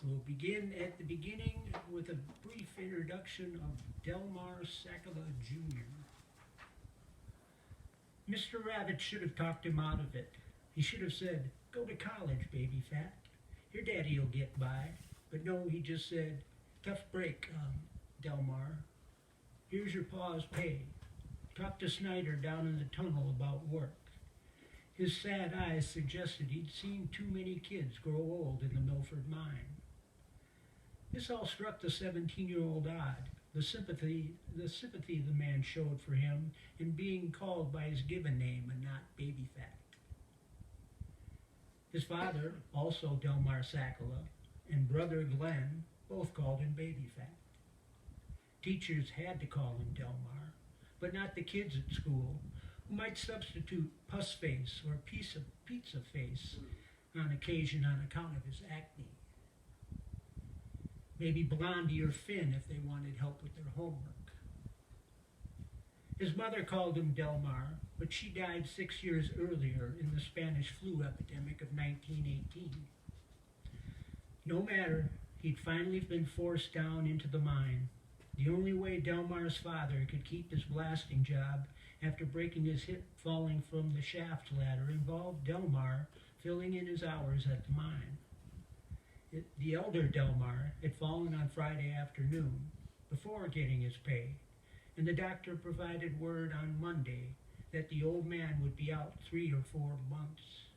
We'll begin at the beginning with a brief introduction of Delmar Sakala Jr. Mr. Rabbit should have talked him out of it. He should have said, "Go to college, baby fat. Your daddy'll get by." But no, he just said, "Tough break, Delmar. Here's your pa's pay. Talk to Snyder down in the tunnel about work." His sad eyes suggested he'd seen too many kids grow old in the Milford mine. This all struck the 17-year-old odd, the sympathy the man showed for him in being called by his given name and not baby fat. His father, also Delmar Sakala, and brother Glenn both called him baby fat. Teachers had to call him Delmar, but not the kids at school, who might substitute Puss Face or Pizza Face on occasion on account of his acne. Maybe Blondie or Finn if they wanted help with their homework. His mother called him Delmar, but she died 6 years earlier in the Spanish flu epidemic of 1918. No matter, he'd finally been forced down into the mine. The only way Delmar's father could keep his blasting job after breaking his hip falling from the shaft ladder involved Delmar filling in his hours at the mine. The elder Delmar had fallen on Friday afternoon before getting his pay, and the doctor provided word on Monday that the old man would be out 3 or 4 months.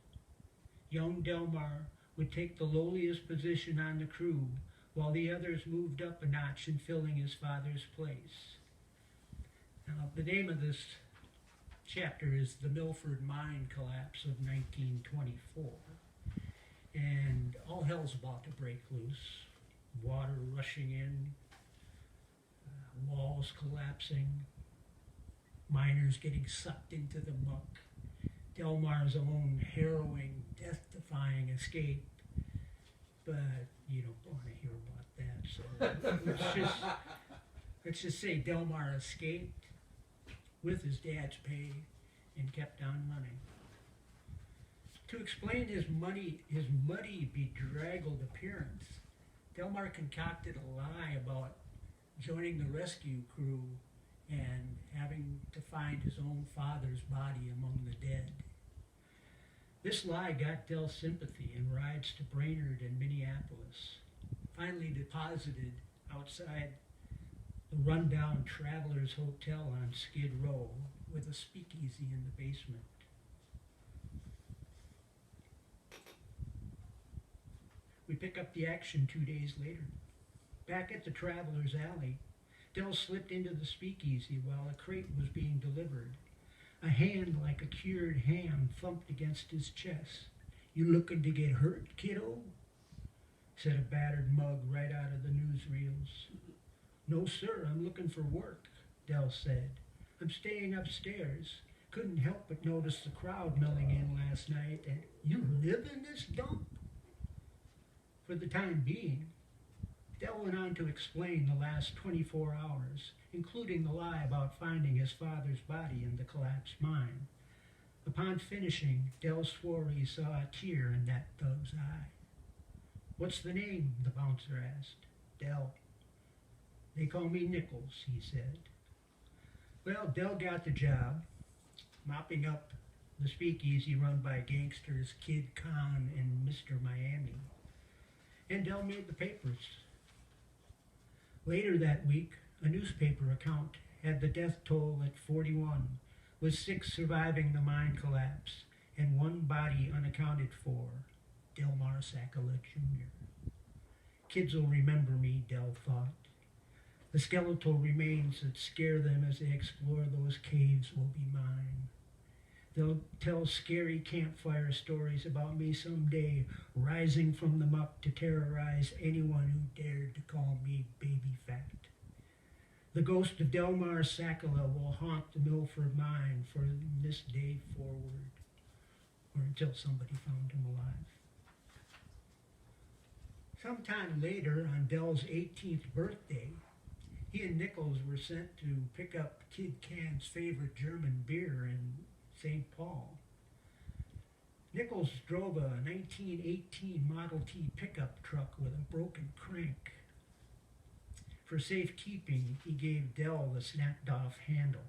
Young Delmar would take the lowliest position on the crew while the others moved up a notch in filling his father's place. Now, the name of this chapter is The Milford Mine Collapse of 1924. And all hell's about to break loose. Water rushing in, walls collapsing, miners getting sucked into the muck, Delmar's own harrowing, death-defying escape. But you don't want to hear about that, so let's just say Delmar escaped with his dad's pay and kept on running. To explain his muddy, bedraggled appearance, Delmar concocted a lie about joining the rescue crew and having to find his own father's body among the dead. This lie got Del's sympathy and rides to Brainerd and Minneapolis, finally deposited outside the rundown Travelers Hotel on Skid Row with a speakeasy in the basement. We pick up the action 2 days later. Back at the Traveler's Alley, Del slipped into the speakeasy while a crate was being delivered. A hand like a cured ham thumped against his chest. "You looking to get hurt, kiddo?" said a battered mug right out of the newsreels. "No, sir, I'm looking for work," Del said. "I'm staying upstairs. Couldn't help but notice the crowd milling in last night, and you live in this dump?" For the time being, Del went on to explain the last 24 hours, including the lie about finding his father's body in the collapsed mine. Upon finishing, Del swore he saw a tear in that thug's eye. "What's the name?" the bouncer asked. "Del." "They call me Nichols," he said. Well, Del got the job, mopping up the speakeasy run by gangsters Kid Khan and Mr. Miami. And Del made the papers. Later that week, a newspaper account had the death toll at 41, with 6 surviving the mine collapse and 1 body unaccounted for, Delmar Sakala Jr. Kids'll remember me, Del thought. The skeletal remains that scare them as they explore those caves will be mine. They'll tell scary campfire stories about me someday, rising from the muck to terrorize anyone who dared to call me baby fat. The ghost of Delmar Sakala will haunt the Milford mine from this day forward, or until somebody found him alive. Sometime later, on Del's 18th birthday, he and Nichols were sent to pick up Kid Can's favorite German beer in St. Paul. Nichols drove a 1918 Model T pickup truck with a broken crank. For safekeeping, he gave Dell the snapped-off handle.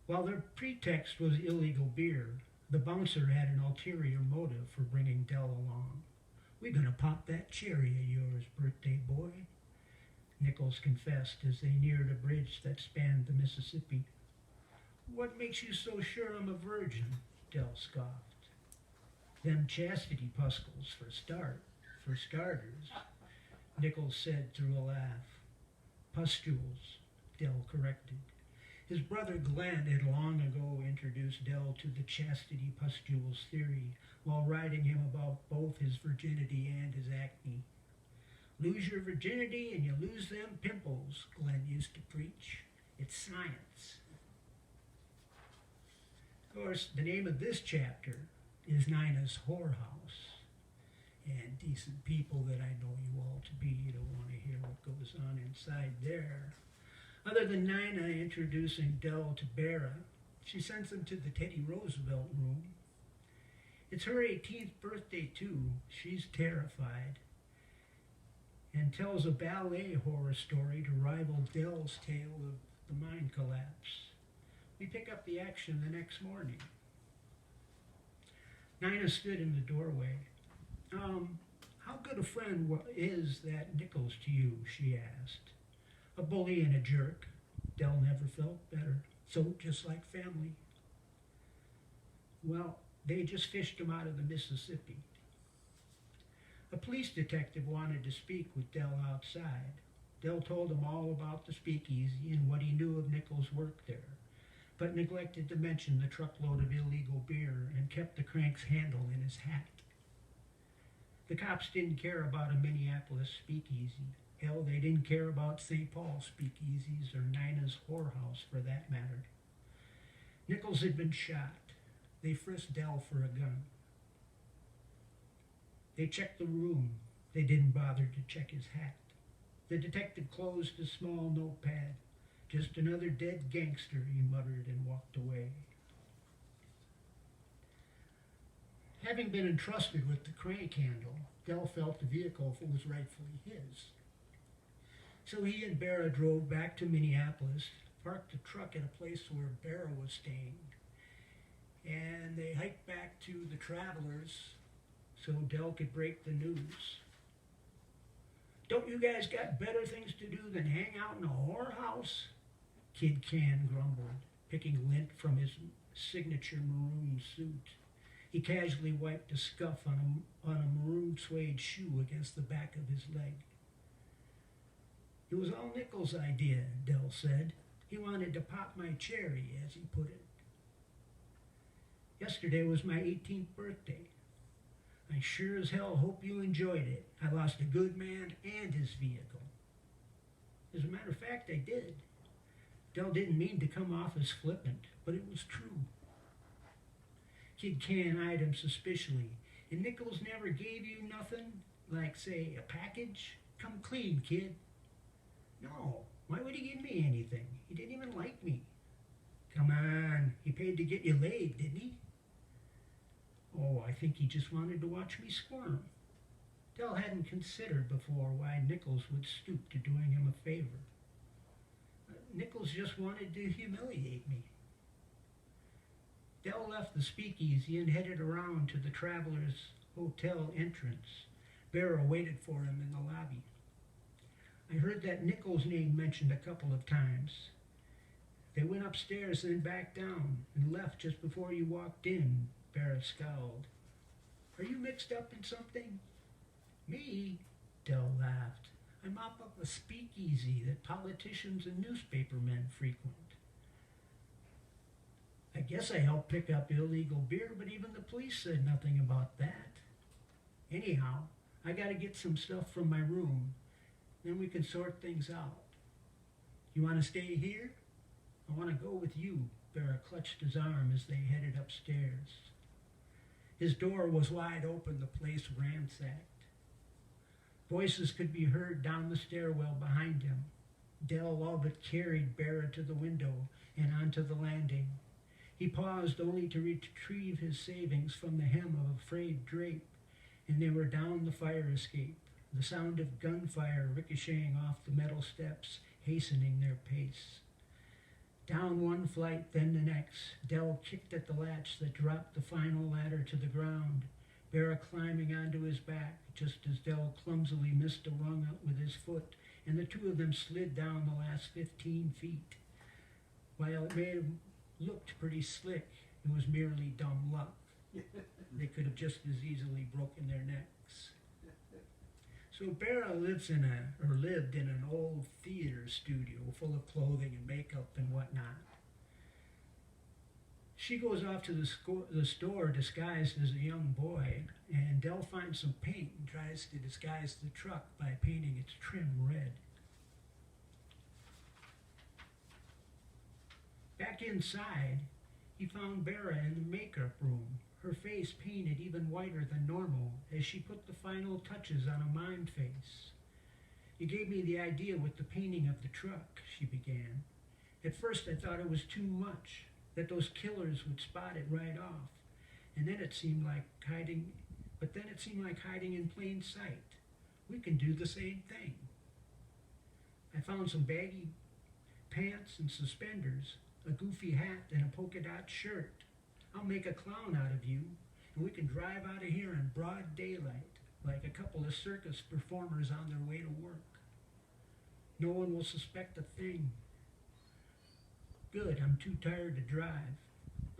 While their pretext was illegal beer, the bouncer had an ulterior motive for bringing Dell along. "We're going to pop that cherry of yours, birthday boy," Nichols confessed as they neared a bridge that spanned the Mississippi. "What makes you so sure I'm a virgin?" Dell scoffed. "Them chastity pustules for starters," Nichols said through a laugh. "Pustules," Dell corrected. His brother Glenn had long ago introduced Dell to the chastity pustules theory while writing him about both his virginity and his acne. "Lose your virginity and you lose them pimples," Glenn used to preach. "It's science." Of course, the name of this chapter is Nina's Whorehouse. And decent people that I know you all to be, you don't want to hear what goes on inside there. Other than Nina introducing Dell to Bara, she sends him to the Teddy Roosevelt room. It's her 18th birthday, too. She's terrified. And tells a ballet horror story to rival Dell's tale of the mine collapse. We pick up the action the next morning. Nina stood in the doorway. How good a friend is that Nichols to you?" she asked. "A bully and a jerk. Dell never felt better. So just like family." "Well, they just fished him out of the Mississippi." A police detective wanted to speak with Dell outside. Dell told him all about the speakeasy and what he knew of Nichols' work there, but neglected to mention the truckload of illegal beer and kept the crank's handle in his hat. The cops didn't care about a Minneapolis speakeasy. Hell, they didn't care about St. Paul speakeasies or Nina's Whorehouse for that matter. Nichols had been shot. They frisked Dell for a gun. They checked the room. They didn't bother to check his hat. The detective closed a small notepad. "Just another dead gangster," he muttered and walked away. Having been entrusted with the crank handle, Dell felt the vehicle was rightfully his. So he and Bara drove back to Minneapolis, parked the truck at a place where Bara was staying, and they hiked back to the Travelers so Dell could break the news. "Don't you guys got better things to do than hang out in a whorehouse?" Kid Can grumbled, picking lint from his signature maroon suit. He casually wiped a scuff on a maroon suede shoe against the back of his leg. "It was all Nichols' idea," Dell said. "He wanted to pop my cherry, as he put it. Yesterday was my 18th birthday. I sure as hell hope you enjoyed it. I lost a good man and his vehicle." As a matter of fact, I did. Dell didn't mean to come off as flippant, but it was true. Kid Can eyed him suspiciously. "And Nichols never gave you nothing? Like, say, a package? Come clean, kid." "No, why would he give me anything? He didn't even like me." "Come on, he paid to get you laid, didn't he?" "Oh, I think he just wanted to watch me squirm." Dell hadn't considered before why Nichols would stoop to doing him a favor. Nichols just wanted to humiliate me. Dell left the speakeasy and headed around to the Travelers' Hotel entrance. Bara waited for him in the lobby. "I heard that Nichols name mentioned a couple of times. They went upstairs and back down and left just before you walked in," Bara scowled. "Are you mixed up in something?" "Me?" Dell laughed. "I mop up a speakeasy that politicians and newspapermen frequent. I guess I helped pick up illegal beer, but even the police said nothing about that. Anyhow, I got to get some stuff from my room. Then we can sort things out. You want to stay here? I want to go with you." Bara clutched his arm as they headed upstairs. His door was wide open, the place ransacked. Voices could be heard down the stairwell behind him. Dell all but carried Bara to the window and onto the landing. He paused only to retrieve his savings from the hem of a frayed drape, and they were down the fire escape, the sound of gunfire ricocheting off the metal steps, hastening their pace. Down one flight, then the next, Dell kicked at the latch that dropped the final ladder to the ground, Bara climbing onto his back, just as Dell clumsily missed a rung with his foot, and the two of them slid down the last 15 feet. While it may have looked pretty slick, it was merely dumb luck. They could have just as easily broken their necks. So Bara lived in an old theater studio full of clothing and makeup and whatnot. She goes off to the store disguised as a young boy, and Dell finds some paint and tries to disguise the truck by painting its trim red. Back inside, he found Bara in the makeup room, her face painted even whiter than normal as she put the final touches on a mime face. "You gave me the idea with the painting of the truck," she began. "At first I thought it was too much, that those killers would spot it right off, and then it seemed like hiding in plain sight. We can do the same thing. I found some baggy pants and suspenders, a goofy hat and a polka dot shirt. I'll make a clown out of you, and we can drive out of here in broad daylight, like a couple of circus performers on their way to work. No one will suspect a thing. Good, I'm too tired to drive."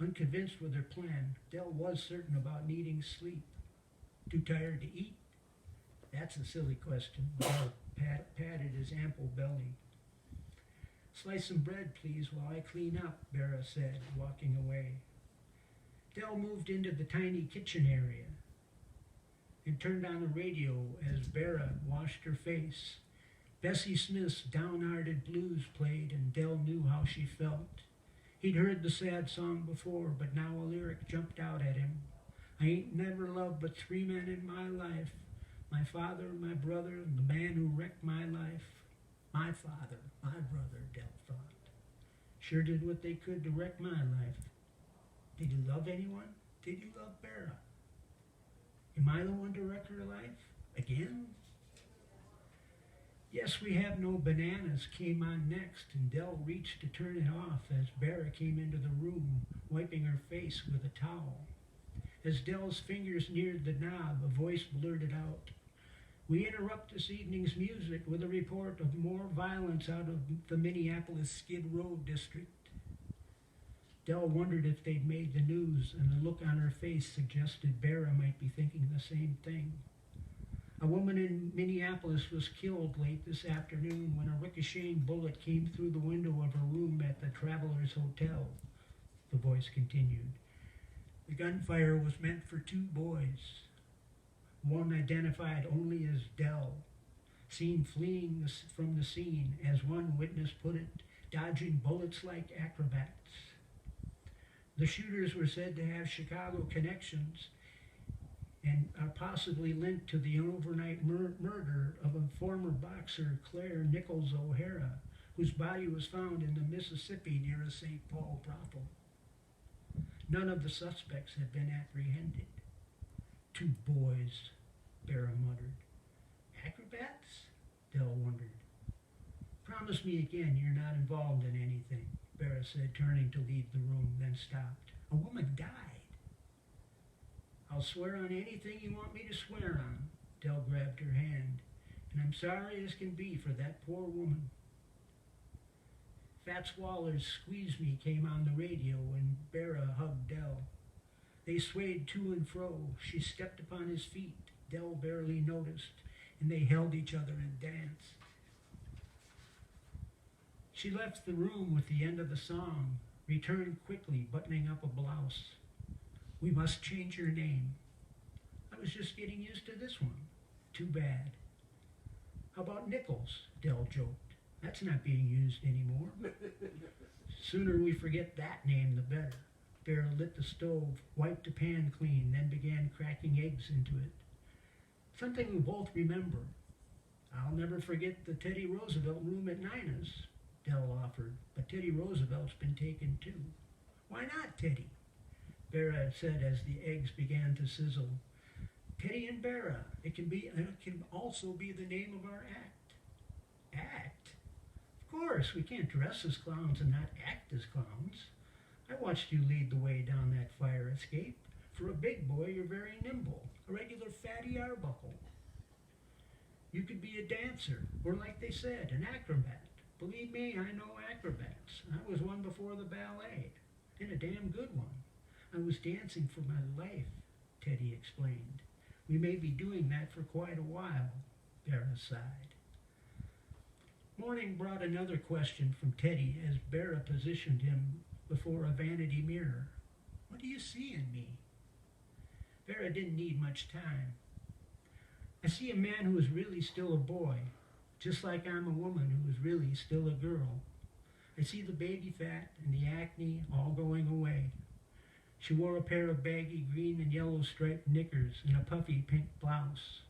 Unconvinced with her plan, Dell was certain about needing sleep. Too tired to eat? That's a silly question. Dell patted his ample belly. "Slice some bread, please, while I clean up," Bara said, walking away. Dell moved into the tiny kitchen area and turned on the radio as Bara washed her face. Bessie Smith's Downhearted Blues played, and Dell knew how she felt. He'd heard the sad song before, but now a lyric jumped out at him. "I ain't never loved but 3 men in my life. My father, my brother, and the man who wrecked my life." My father, my brother, Dell thought. Sure did what they could to wreck my life. Did you love anyone? Did you love Bara? Am I the one to wreck her life? Again? "Yes, We Have No Bananas" came on next, and Dell reached to turn it off as Bara came into the room, wiping her face with a towel. As Dell's fingers neared the knob, a voice blurted out, "We interrupt this evening's music with a report of more violence out of the Minneapolis Skid Row district." Dell wondered if they'd made the news, and the look on her face suggested Bara might be thinking the same thing. "A woman in Minneapolis was killed late this afternoon when a ricocheting bullet came through the window of her room at the Travelers Hotel," the voice continued. "The gunfire was meant for 2 boys. One identified only as Dell, seen fleeing from the scene, as one witness put it, dodging bullets like acrobats. The shooters were said to have Chicago connections and are possibly linked to the overnight murder of a former boxer, Claire Nichols O'Hara, whose body was found in the Mississippi near a St. Paul brothel. None of the suspects have been apprehended." 2 boys, Bara muttered. "Acrobats?" Dell wondered. "Promise me again you're not involved in anything," Bara said, turning to leave the room, then stopped. "A woman died." "I'll swear on anything you want me to swear on." Dell grabbed her hand. "And I'm sorry as can be for that poor woman." Fats Waller's "Squeeze Me" came on the radio and Bara hugged Dell. They swayed to and fro. She stepped upon his feet. Dell barely noticed, and they held each other and danced. She left the room with the end of the song, returned quickly, buttoning up a blouse. "We must change your name." "I was just getting used to this one." "Too bad." "How about Nichols?" Dell joked. "That's not being used anymore." "Sooner we forget that name, the better." Bara lit the stove, wiped the pan clean, then began cracking eggs into it. "Something we both remember. I'll never forget the Teddy Roosevelt room at Nina's, Dell offered, but Teddy Roosevelt's been taken too. Why not, Teddy? Bara said as the eggs began to sizzle. Teddy and Bara. It can also be the name of our act. Act? Of course, we can't dress as clowns and not act as clowns. I watched you lead the way down that fire escape. For a big boy, you're very nimble, a regular fatty arbuckle. You could be a dancer, or like they said, an acrobat. Believe me, I know acrobats. I was one before the ballet, and a damn good one. I was dancing for my life, Teddy explained. We may be doing that for quite a while, Bara sighed. Morning brought another question from Teddy as Bara positioned him before a vanity mirror. What do you see in me? Bara didn't need much time. I see a man who is really still a boy, just like I'm a woman who is really still a girl. I see the baby fat and the acne all going away. She wore a pair of baggy green and yellow striped knickers and a puffy pink blouse.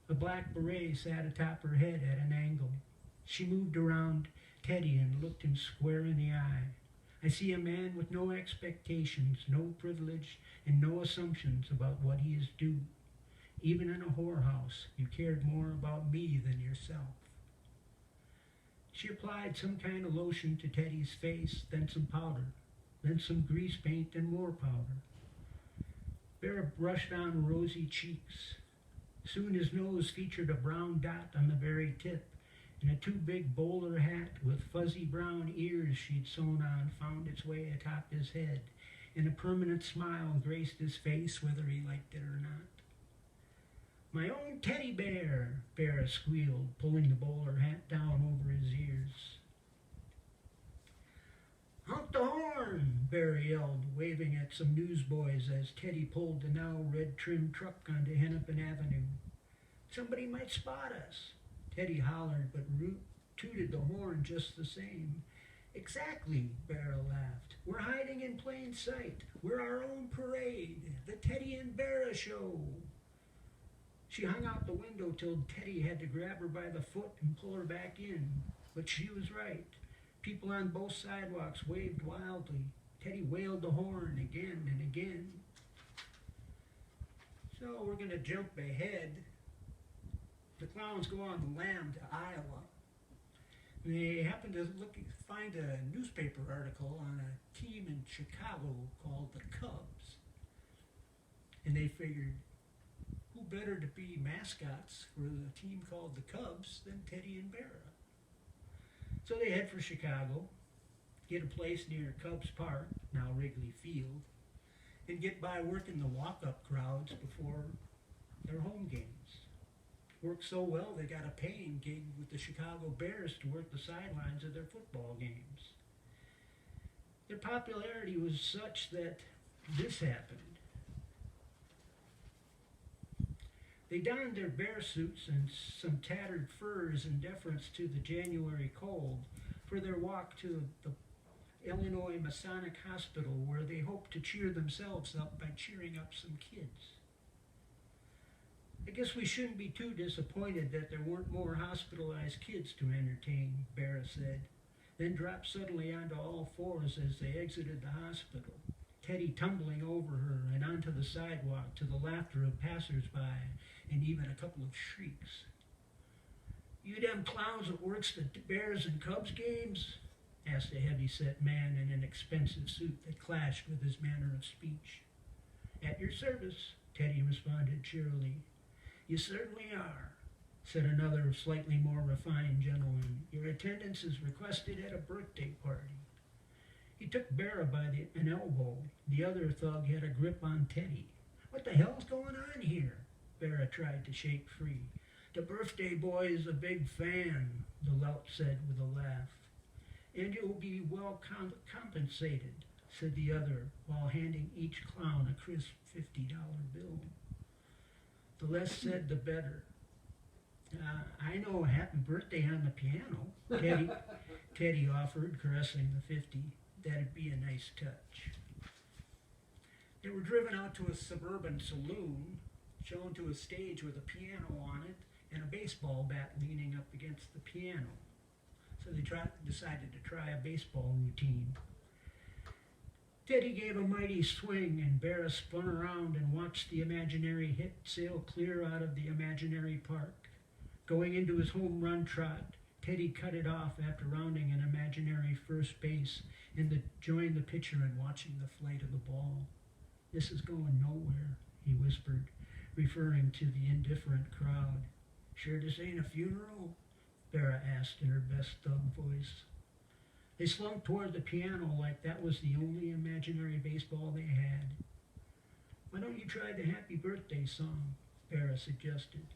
A black beret sat atop her head at an angle. She moved around Teddy and looked him square in the eye. I see a man with no expectations, no privilege, and no assumptions about what he is due. Even in a whorehouse, you cared more about me than yourself. She applied some kind of lotion to Teddy's face, then some powder, then some grease paint and more powder. Bara brushed on rosy cheeks. Soon his nose featured a brown dot on the very tip, and a too big bowler hat with fuzzy brown ears she'd sewn on found its way atop his head, and a permanent smile graced his face whether he liked it or not. My own teddy bear, Bara squealed, pulling the bowler hat down over his ears. Honk the horn, Bara yelled, waving at some newsboys as Teddy pulled the now red-trimmed truck onto Hennepin Avenue. Somebody might spot us. Teddy hollered, but Root tooted the horn just the same. Exactly, Bara laughed. We're hiding in plain sight. We're our own parade, the Teddy and Bara show. She hung out the window till Teddy had to grab her by the foot and pull her back in. But she was right. People on both sidewalks waved wildly. Teddy wailed the horn again and again. So we're going to jump ahead. The clowns go on the lam to Iowa. They happen to find a newspaper article on a team in Chicago called the Cubs. And they figured, who better to be mascots for a team called the Cubs than Teddy and Bara? So they head for Chicago, get a place near Cubs Park, now Wrigley Field, and get by working the walk-up crowds before their home games. Worked so well they got a paying gig with the Chicago Bears to work the sidelines of their football games. Their popularity was such that this happened. They donned their bear suits and some tattered furs in deference to the January cold for their walk to the Illinois Masonic Hospital, where they hoped to cheer themselves up by cheering up some kids. I guess we shouldn't be too disappointed that there weren't more hospitalized kids to entertain, Bara said, then dropped suddenly onto all fours as they exited the hospital, Teddy tumbling over her and onto the sidewalk to the laughter of passers-by and even a couple of shrieks. You them clowns that works the Bears and Cubs games? Asked a heavy-set man in an expensive suit that clashed with his manner of speech. At your service, Teddy responded cheerily. You certainly are, said another slightly more refined gentleman. Your attendance is requested at a birthday party. He took Bara by an elbow. The other thug had a grip on Teddy. What the hell's going on here? Bara tried to shake free. The birthday boy is a big fan, the lout said with a laugh. And you'll be well compensated, said the other, while handing each clown a crisp $50 bill. The less said, the better. I know a happy birthday on the piano, Teddy offered, caressing the 50. That'd be a nice touch. They were driven out to a suburban saloon, shown to a stage with a piano on it, and a baseball bat leaning up against the piano. So they decided to try a baseball routine. Teddy gave a mighty swing, and Bara spun around and watched the imaginary hit sail clear out of the imaginary park. Going into his home run trot, Teddy cut it off after rounding an imaginary first base and joined the pitcher in watching the flight of the ball. "This is going nowhere," he whispered, referring to the indifferent crowd. "Sure this ain't a funeral?" Bara asked in her best thug voice. They slunk toward the piano like that was the only imaginary baseball they had. "Why don't you try the happy birthday song?" Bara suggested.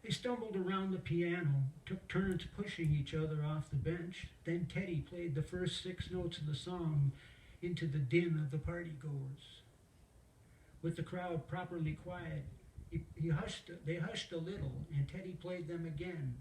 They stumbled around the piano, took turns pushing each other off the bench. Then Teddy played the first 6 notes of the song into the din of the partygoers. With the crowd properly quiet, they hushed a little, and Teddy played them again.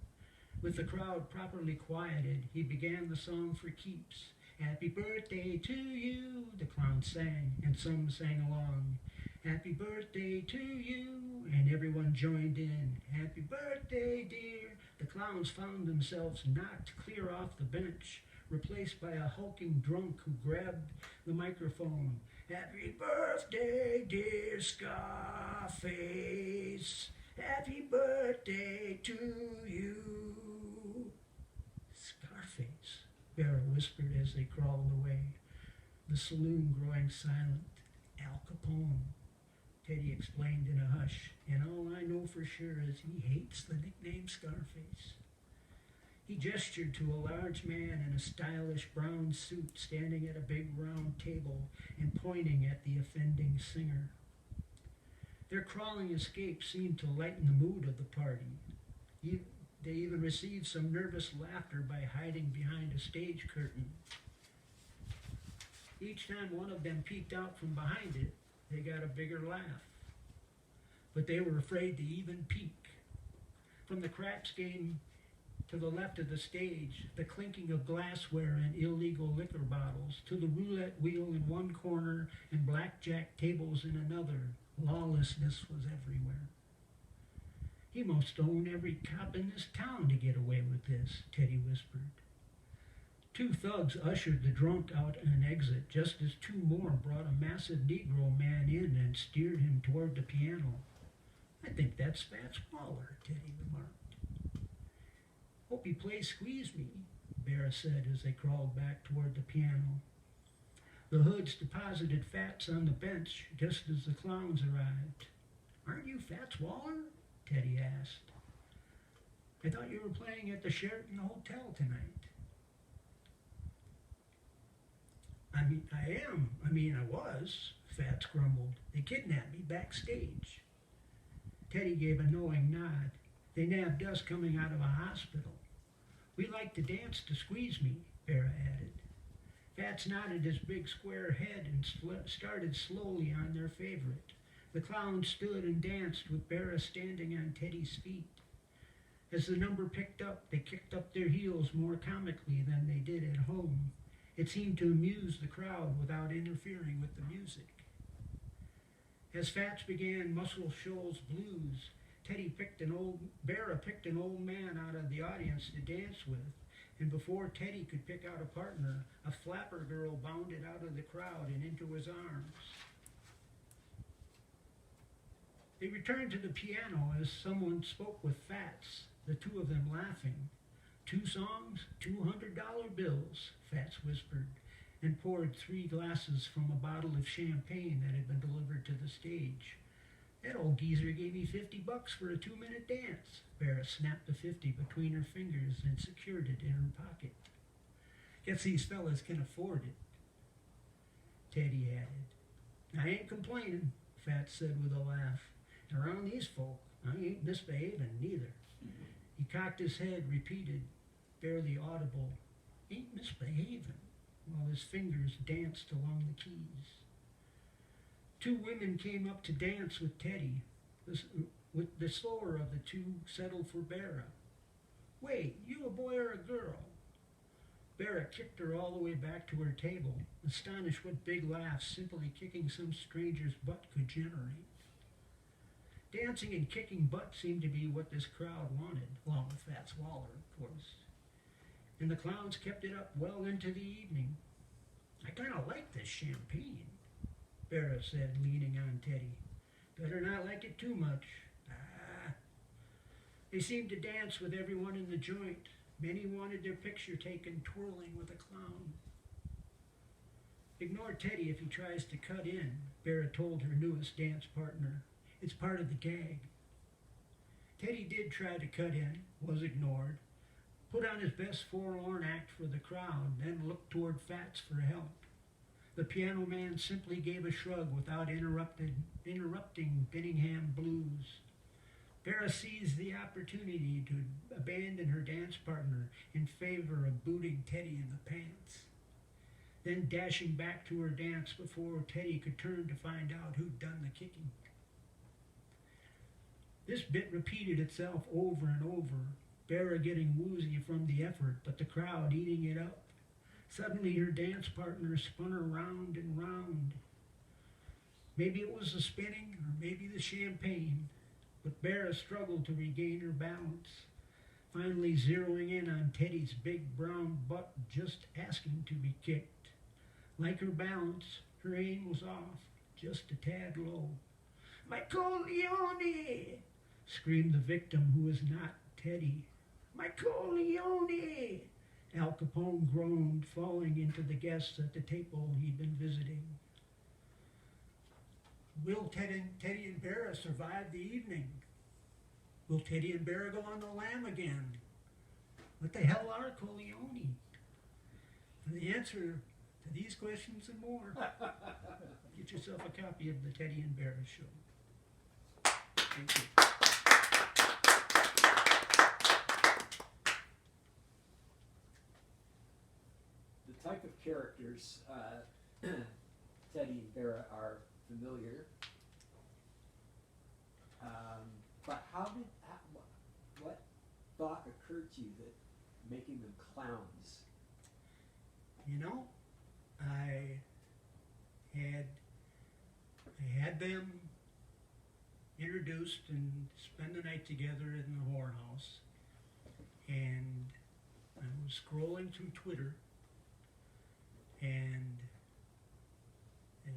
With the crowd properly quieted, he began the song for keeps. "Happy birthday to you," the clown sang, and some sang along. "Happy birthday to you," and everyone joined in. "Happy birthday, dear." The clowns found themselves knocked clear off the bench, replaced by a hulking drunk who grabbed the microphone. "Happy birthday, dear Scarface. Happy birthday to you." "Scarface," Bara whispered as they crawled away, the saloon growing silent. "Al Capone," Teddy explained in a hush, "and all I know for sure is he hates the nickname Scarface." He gestured to a large man in a stylish brown suit standing at a big round table and pointing at the offending singer. Their crawling escape seemed to lighten the mood of the party. They even received some nervous laughter by hiding behind a stage curtain. Each time one of them peeked out from behind it, they got a bigger laugh. But they were afraid to even peek. From the craps game to the left of the stage, the clinking of glassware and illegal liquor bottles, to the roulette wheel in one corner and blackjack tables in another, lawlessness was everywhere. "He must own every cop in this town to get away with this," Teddy whispered. 2 thugs ushered the drunk out an exit, just as 2 more brought a massive Negro man in and steered him toward the piano. "I think that's Fats Waller," Teddy remarked. "Hope he plays Squeeze Me," Bara said as they crawled back toward the piano. The hoods deposited Fats on the bench just as the clowns arrived. "Aren't you Fats Waller?" Teddy asked. "I thought you were playing at the Sheraton Hotel tonight." I was," Fats grumbled. "They kidnapped me backstage." Teddy gave a knowing nod. "They nabbed us coming out of a hospital. We like to dance to Squeeze Me," Bara added. Fats nodded his big square head and started slowly on their favorite. The clowns stood and danced with Bara standing on Teddy's feet. As the number picked up, they kicked up their heels more comically than they did at home. It seemed to amuse the crowd without interfering with the music. As Fats began Muscle Shoals Blues, Bara picked an old man out of the audience to dance with, and before Teddy could pick out a partner, a flapper girl bounded out of the crowd and into his arms. They returned to the piano as someone spoke with Fats, the 2 of them laughing. "2 songs, $200 bills, Fats whispered, and poured 3 glasses from a bottle of champagne that had been delivered to the stage. "That old geezer gave me $50 for a 2-minute dance." Bara snapped the 50 between her fingers and secured it in her pocket. "Guess these fellas can afford it," Teddy added. "I ain't complaining," Fats said with a laugh. "Around these folk, I ain't misbehaving neither." He cocked his head, repeated, barely audible, "Ain't misbehaving," while his fingers danced along the keys. 2 women came up to dance with Teddy. The slower of the 2 settled for Bara. "Wait, you a boy or a girl?" Bara kicked her all the way back to her table, astonished what big laughs simply kicking some stranger's butt could generate. Dancing and kicking butt seemed to be what this crowd wanted, along with Fats Waller, of course. And the clowns kept it up well into the evening. I kind of like this champagne, Bara said, leaning on Teddy. Better not like it too much. Ah. They seemed to dance with everyone in the joint. Many wanted their picture taken twirling with a clown. Ignore Teddy if he tries to cut in, Bara told her newest dance partner. It's part of the gag. Teddy did try to cut in, was ignored, put on his best forlorn act for the crowd, then looked toward Fats for help. The piano man simply gave a shrug without interrupting Tinkham blues. Bara seized the opportunity to abandon her dance partner in favor of booting Teddy in the pants, then dashing back to her dance before Teddy could turn to find out who'd done the kicking. This bit repeated itself over and over, Bara getting woozy from the effort, but the crowd eating it up. Suddenly her dance partner spun her round and round. Maybe it was the spinning, or maybe the champagne, but Bara struggled to regain her balance, finally zeroing in on Teddy's big brown butt just asking to be kicked. Like her balance, her aim was off, just a tad low. "My Corleone!" screamed the victim, who was not Teddy. "My Corleone!" Al Capone groaned, falling into the guests at the table he'd been visiting. Will Teddy and Bara survive the evening? Will Teddy and Bara go on the lam again? What the hell are Corleone? For the answer to these questions and more, get yourself a copy of the Teddy and Bara Show. Thank you. The type of characters Teddy and Bara are familiar, but what thought occurred to you that making them clowns? You know, I had them introduced and spend the night together in the whorehouse, and I was scrolling through Twitter, and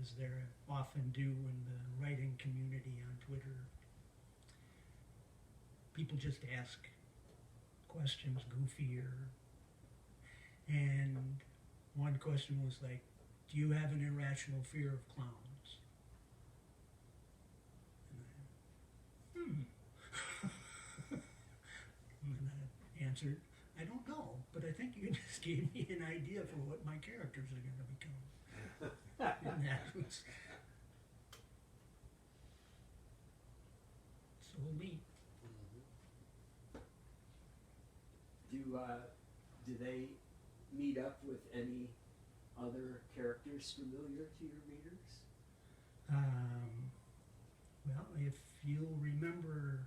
as they often do in the writing community on Twitter, people just ask questions goofier, and one question was like, do you have an irrational fear of clowns? And I answered, I don't know, but I think you just gave me an idea for what my characters are going to become. And that was so neat. Do they meet up with any other characters familiar to your readers? Well, if you'll remember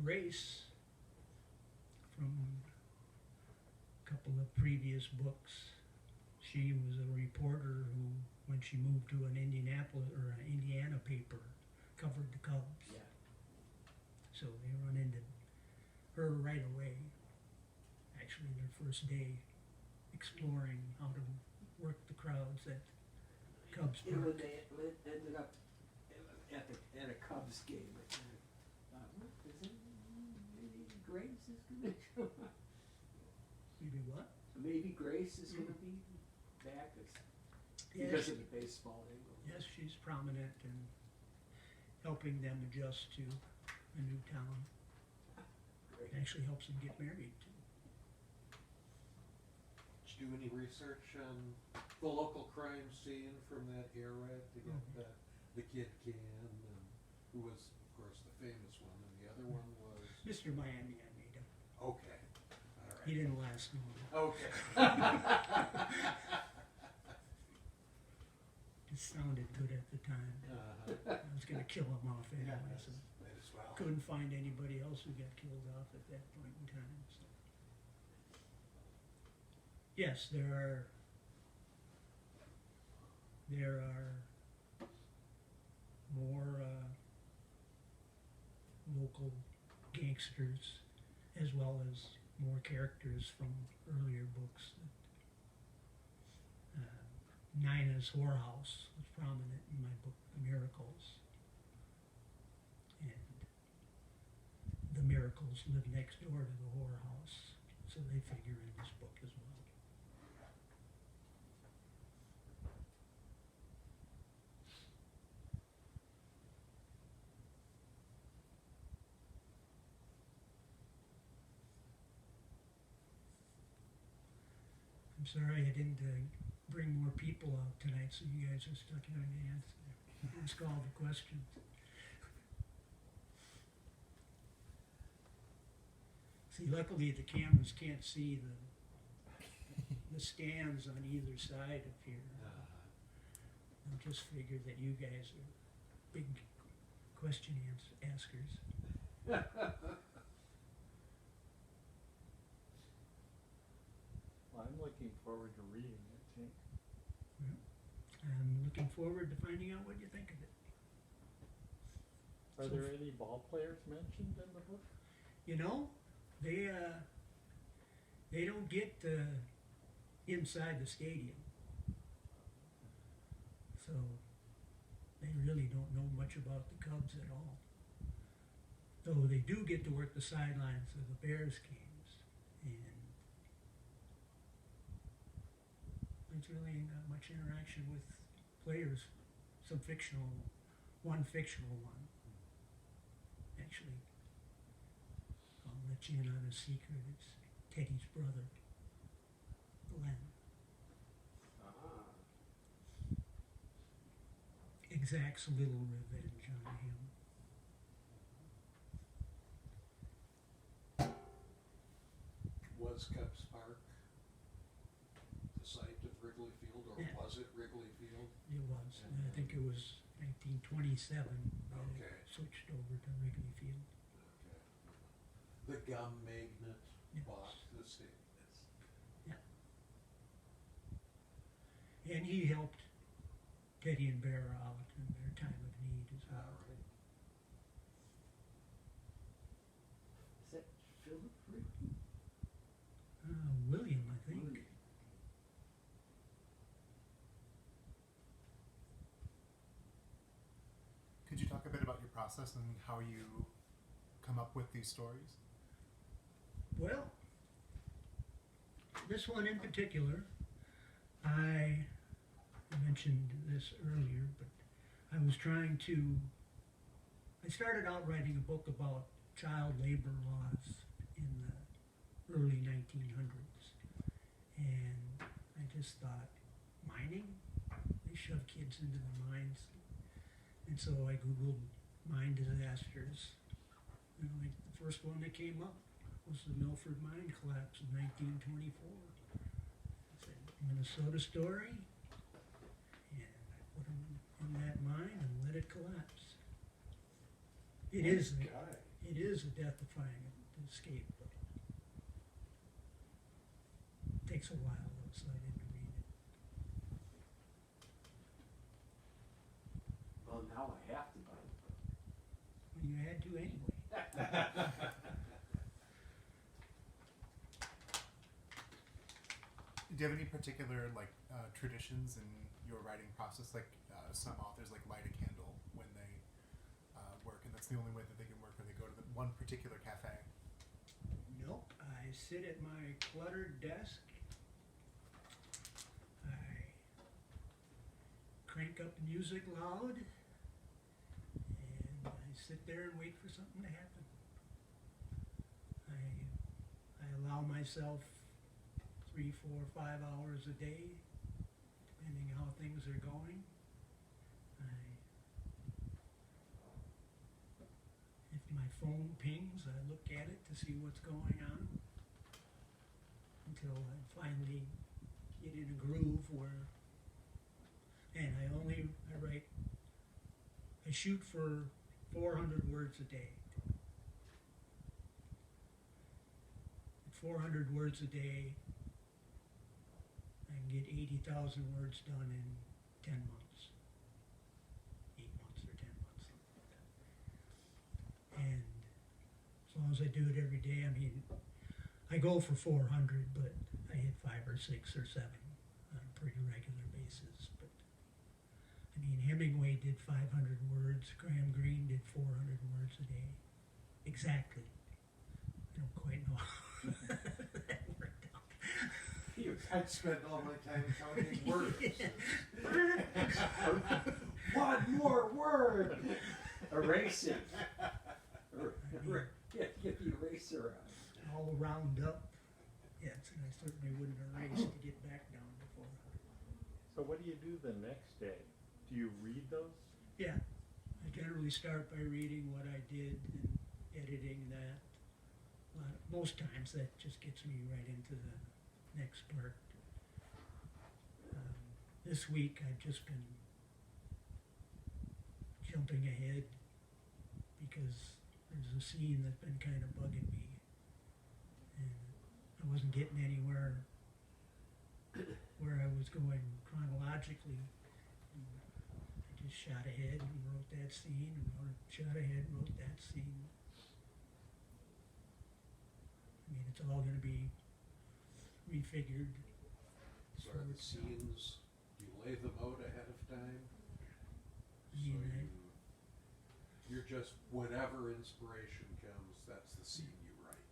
Grace from a couple of previous books, she was a reporter who, when she moved to an Indiana paper, covered the Cubs. Yeah. So they run into her right away. Actually, their first day exploring how to work the crowds at Cubs You know, Park. when they ended up at a Cubs game, I thought, maybe Grace is going to come up. Maybe what? Maybe Grace is going to be back because of the baseball angle. Yes, she's prominent and helping them adjust to a new town. Great. It actually helps them get married too. Did you do any research on the local crime scene from that era to get the Kid Can, who was, of course, the famous one, and the other one was? Mr. Miami, I made him. Okay, all right. He didn't last long. Okay. It sounded good at the time. I was going to kill him off anyway, so Might as well. couldn't find anybody else who got killed off at that point in time. So. Yes, there are more local gangsters, as well as more characters from earlier books. Nina's whorehouse was prominent in my book, The Miracles. And the Miracles live next door to the whorehouse, so they figure in this book as well. I'm sorry I didn't bring more people out tonight, so you guys are stuck having to ask all the questions. See, luckily the cameras can't see the stands on either side of here. I just figured that you guys are big question askers. Well, I'm looking forward to reading it, Tink. I'm looking forward to finding out what you think of it. Are So there any ball players mentioned in the book? You know, they don't get inside the stadium, so they really don't know much about the Cubs at all. Though they do get to work the sidelines of the Bears games, and there's really not much interaction with players. Some fictional, one fictional one. Actually, I'll let you in on a secret. It's Teddy's brother, Glenn. Exacts a little revenge on him. Was Cubs Park the site of Wrigley Field, or Yeah. was it Wrigley Field? It was. And I think it was 1927 that Okay. it switched over to Wrigley Field. Okay. The gum magnate Yes. bought the stadium. And he helped Teddy and Bara out in their time of need as well. Right. Is that Philip Ricky? William, I think. William. Could you talk a bit about your process and how you come up with these stories? Well, this one in particular, I mentioned this earlier, but I was trying to, I started out writing a book about child labor laws in the early 1900s. And I just thought, mining? They shove kids into the mines. And so I Googled mine disasters. And like the first one that came up was the Milford mine collapse in 1924. It's a Minnesota story. And I put them in that mine and let it collapse. It is a death-defying escape, but it takes a while though, so I didn't read it. Well, now I have to buy the book. Well, you had to anyway. Do you have any particular traditions in your writing process? Like some authors light a candle when they work, and that's the only way that they can work, or they go to one particular cafe. Nope. I sit at my cluttered desk. I crank up the music loud, and I sit there and wait for something to happen. I allow myself 3, 4, 5 hours a day, depending how things are going. If my phone pings, I look at it to see what's going on until I finally get in a groove where, and I shoot for 400 words a day. At 400 words a day, I can get 80,000 words done in 10 months. 8 months or 10 months, something like that. And long as I do it every day. I mean, I go for 400, but I hit 5 or 6 or 7 on a pretty regular basis. But I mean, Hemingway did 500 words. Graham Greene did 400 words a day. Exactly. I don't quite know how that worked out. I'd spend all my time counting words. One more word. Erasing. Get the eraser out. All round up. Yes, and I certainly wouldn't erase to get back down to 400. So what do you do the next day? Do you read those? Yeah, I generally start by reading what I did and editing that. Most times that just gets me right into the next part. This week I've just been jumping ahead because there's a scene that's been kind of bugging me, and I wasn't getting anywhere where I was going chronologically. I just shot ahead and wrote that scene, and shot ahead and wrote that scene. I mean, it's all going to be refigured. So are the scenes, you lay them out ahead of time? You So know, you're just, whenever inspiration comes, that's the scene you write.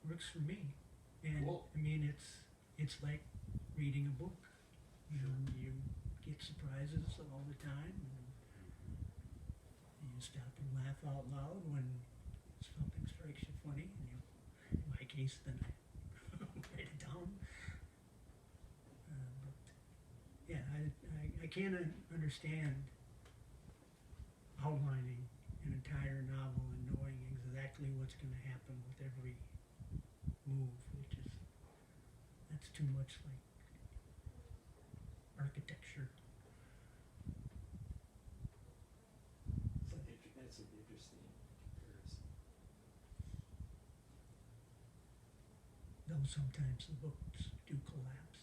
works for me, and Cool. I mean, it's like reading a book. You know, you get surprises all the time, and you stop and laugh out loud when something strikes you funny, and you, in my case, then I write it down. But yeah, I can't understand outlining an entire novel and knowing exactly what's going to happen with every move, that's too much like architecture. That's an interesting comparison. Though sometimes the books do collapse.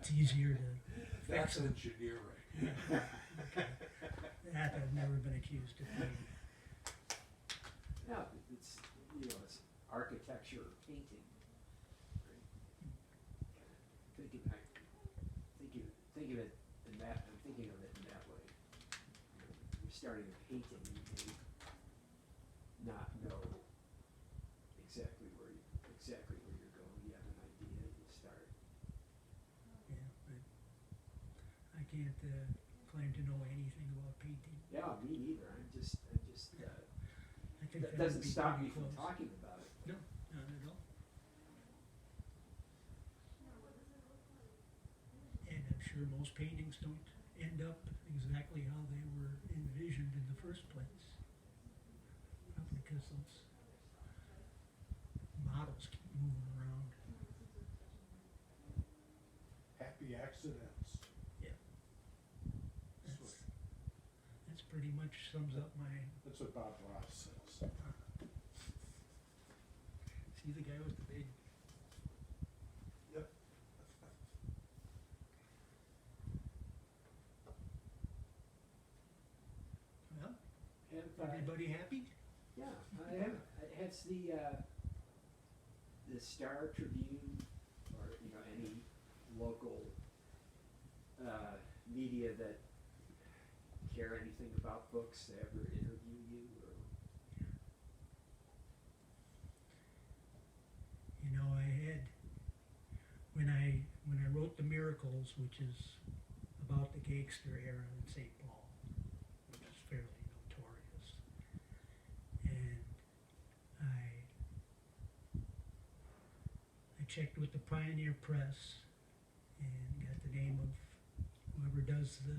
It's easier to That's fix them. engineering. Okay. That I've never been accused of doing. Yeah, it's it's architecture or painting. Right? Think of it in that. I'm thinking of it in that way. You're starting a painting, you may not know exactly where you're going. You have an idea, you start. Yeah, but I can't claim to know anything about painting. Yeah, me neither. I just. I think That that would doesn't be stop pretty me from close. talking about it. No, not at all. And I'm sure most paintings don't end up exactly how they were envisioned in the first place. Probably because those models keep moving around. Happy accidents. Yeah. That's pretty much sums up my. That's what Bob Ross says. See the guy with the big. Yep. Well, Have, everybody happy? Yeah, I have. Has the Star Tribune or any local media that care anything about books ever interview you? Or? You know, I had when I wrote The Miracles, which is about the gangster era in St. Paul, which is fairly notorious, and I checked with the Pioneer Press and got the name of whoever does the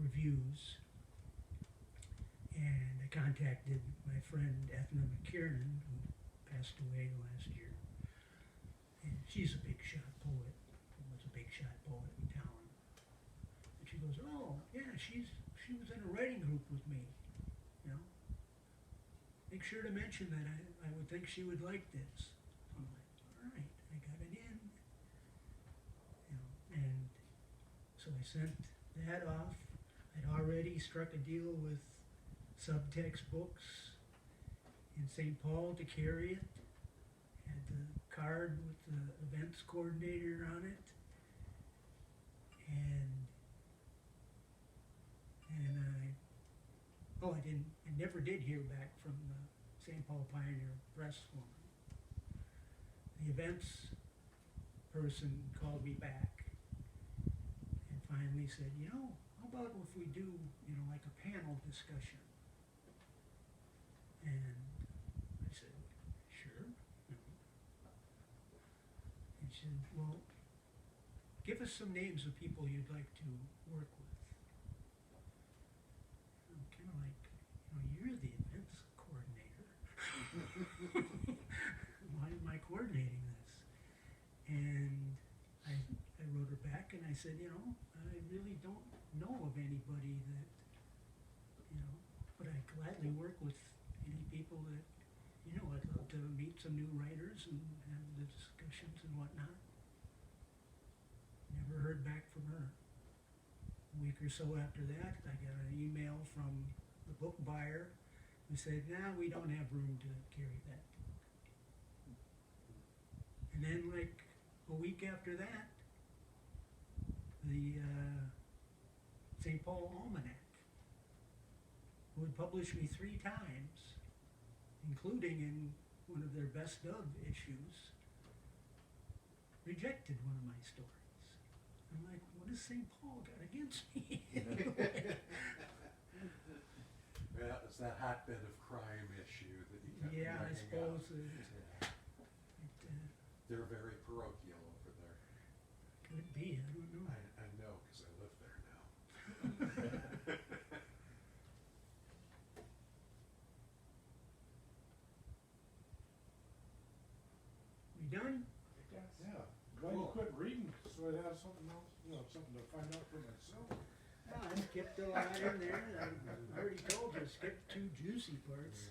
reviews, and I contacted my friend Ethna McKiernan, who passed away last year, and she's a big shot poet, was a big shot poet in town, and she goes, oh yeah, she was in a writing group with me, make sure to mention that I would think she would like this. I'm like, all right, I got it in, and so I sent that off. I'd already struck a deal with Subtext Books in St. Paul to carry it. Had the card with the events coordinator on it. I never did hear back from the St. Paul Pioneer Press woman. The events person called me back and finally said, how about if we do, like a panel discussion? And I said, sure. And she said, well, give us some names of people you'd like to work with. I'm kind of like, you're the events coordinator. Why am I coordinating this? And I wrote her back and I said, I really don't know of anybody that, but I'd gladly work with any people that, I'd love to meet some new writers and have the discussions and whatnot. Never heard back from her. A week or so after that, I got an email from the book buyer who said, we don't have room to carry that book. And then like a week after that, the St. Paul Almanac, who had published me 3 times, including in one of their best of issues, rejected one of my stories. I'm like, what has St. Paul got against me? Well, it's that hotbed of crime issue that you kept Yeah, I bringing suppose up. They're very parochial over there. Could be, I don't know. I know, because I live there now. We done? Yeah, glad you quit reading, so I'd have something else, something to find out for myself. I skipped a lot in there. I already told you, I skipped 2 juicy parts.